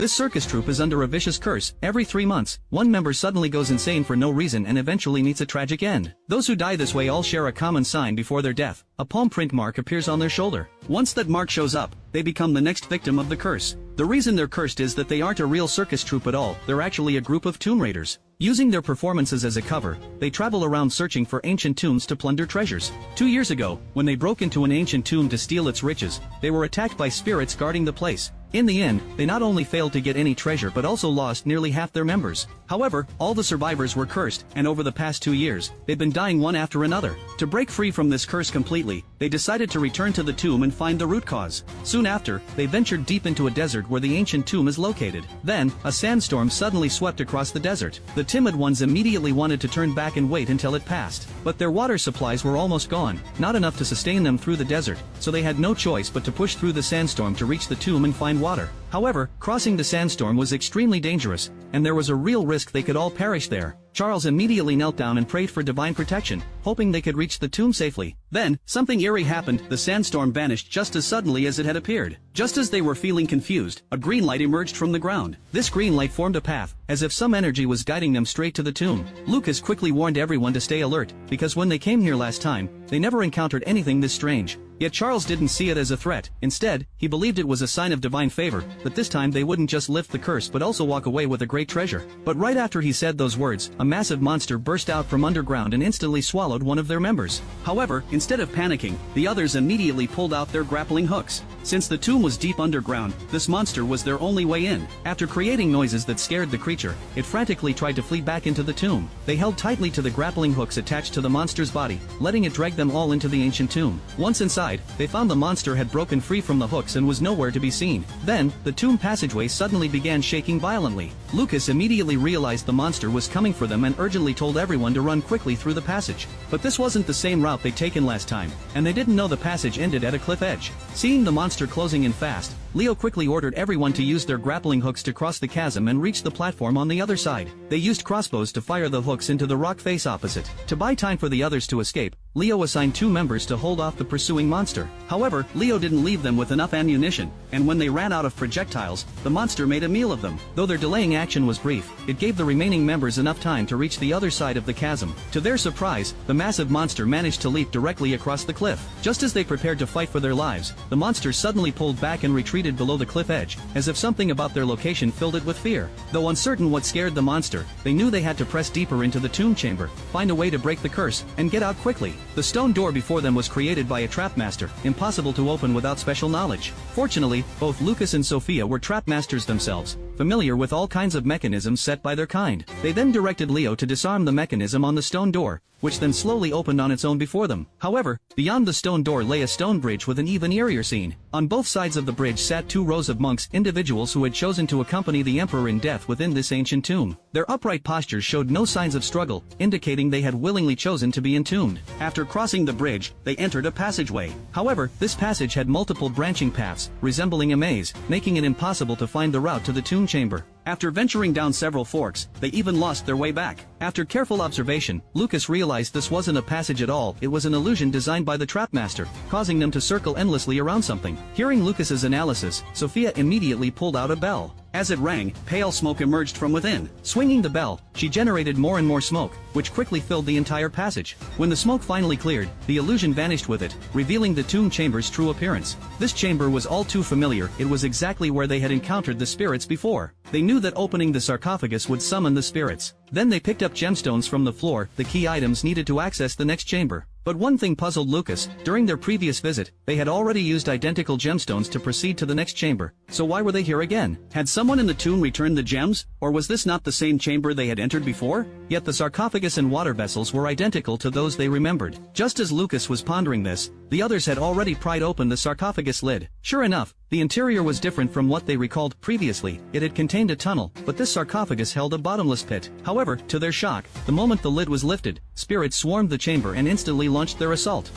This circus troupe is under a vicious curse. Every 3 months, one member suddenly goes insane for no reason and eventually meets a tragic end. Those who die this way all share a common sign before their death. A palm print mark appears on their shoulder. Once that mark shows up, they become the next victim of the curse. The reason they're cursed is that they aren't a real circus troupe at all. They're actually a group of tomb raiders. Using their performances as a cover, they travel around searching for ancient tombs to plunder treasures. 2 years ago, when they broke into an ancient tomb to steal its riches, they were attacked by spirits guarding the place. In the end, they not only failed to get any treasure but also lost nearly half their members. However, all the survivors were cursed, and over the past 2 years, they've been dying one after another. To break free from this curse completely, they decided to return to the tomb and find the root cause. Soon after, they ventured deep into a desert where the ancient tomb is located. Then, a sandstorm suddenly swept across the desert. The timid ones immediately wanted to turn back and wait until it passed. But their water supplies were almost gone, not enough to sustain them through the desert, so they had no choice but to push through the sandstorm to reach the tomb and find water. However, crossing the sandstorm was extremely dangerous, and there was a real risk they could all perish there. Charles immediately knelt down and prayed for divine protection, hoping they could reach the tomb safely. Then, something eerie happened. The sandstorm vanished just as suddenly as it had appeared. Just as they were feeling confused, a green light emerged from the ground. This green light formed a path, as if some energy was guiding them straight to the tomb. Lucas quickly warned everyone to stay alert, because when they came here last time, they never encountered anything this strange. Yet Charles didn't see it as a threat. Instead, he believed it was a sign of divine favor, that this time they wouldn't just lift the curse but also walk away with a great treasure. But right after he said those words, a massive monster burst out from underground and instantly swallowed one of their members. However, instead of panicking, the others immediately pulled out their grappling hooks. Since the tomb was deep underground, this monster was their only way in. After creating noises that scared the creature, it frantically tried to flee back into the tomb. They held tightly to the grappling hooks attached to the monster's body, letting it drag them all into the ancient tomb. Once inside, they found the monster had broken free from the hooks and was nowhere to be seen. Then, the tomb passageway suddenly began shaking violently. Lucas immediately realized the monster was coming for them and urgently told everyone to run quickly through the passage. But this wasn't the same route they'd taken last time, and they didn't know the passage ended at a cliff edge. Seeing the monster closing in fast, Leo quickly ordered everyone to use their grappling hooks to cross the chasm and reach the platform on the other side. They used crossbows to fire the hooks into the rock face opposite. To buy time for the others to escape, Leo assigned 2 members to hold off the pursuing monster. However, Leo didn't leave them with enough ammunition, and when they ran out of projectiles, the monster made a meal of them. Though their delaying action was brief, it gave the remaining members enough time to reach the other side of the chasm. To their surprise, the massive monster managed to leap directly across the cliff. Just as they prepared to fight for their lives, the monster suddenly pulled back and retreated below the cliff edge, as if something about their location filled it with fear. Though uncertain what scared the monster, they knew they had to press deeper into the tomb chamber, find a way to break the curse, and get out quickly. The stone door before them was created by a trap master, impossible to open without special knowledge. Fortunately, both Lucas and Sophia were trap masters themselves, familiar with all kinds of mechanisms set by their kind. They then directed Leo to disarm the mechanism on the stone door, which then slowly opened on its own before them. However, beyond the stone door lay a stone bridge with an even eerier scene. On both sides of the bridge sat 2 rows of monks, individuals who had chosen to accompany the emperor in death within this ancient tomb. Their upright postures showed no signs of struggle, indicating they had willingly chosen to be entombed. After crossing the bridge, they entered a passageway. However, this passage had multiple branching paths, resembling a maze, making it impossible to find the route to the tomb chamber. After venturing down several forks, they even lost their way back. After careful observation, Lucas realized this wasn't a passage at all, it was an illusion designed by the trapmaster, causing them to circle endlessly around something. Hearing Lucas's analysis, Sophia immediately pulled out a bell. As it rang, pale smoke emerged from within. Swinging the bell, she generated more and more smoke, which quickly filled the entire passage. When the smoke finally cleared, the illusion vanished with it, revealing the tomb chamber's true appearance. This chamber was all too familiar, it was exactly where they had encountered the spirits before. They knew that opening the sarcophagus would summon the spirits. Then they picked up gemstones from the floor, the key items needed to access the next chamber. But one thing puzzled Lucas. During their previous visit, they had already used identical gemstones to proceed to the next chamber. So why were they here again? Had someone in the tomb returned the gems? Or was this not the same chamber they had entered before? Yet the sarcophagus and water vessels were identical to those they remembered. Just as Lucas was pondering this, the others had already pried open the sarcophagus lid. Sure enough, the interior was different from what they recalled previously. It had contained a tunnel, but this sarcophagus held a bottomless pit. However, to their shock, the moment the lid was lifted, spirits swarmed the chamber and instantly launched their assault.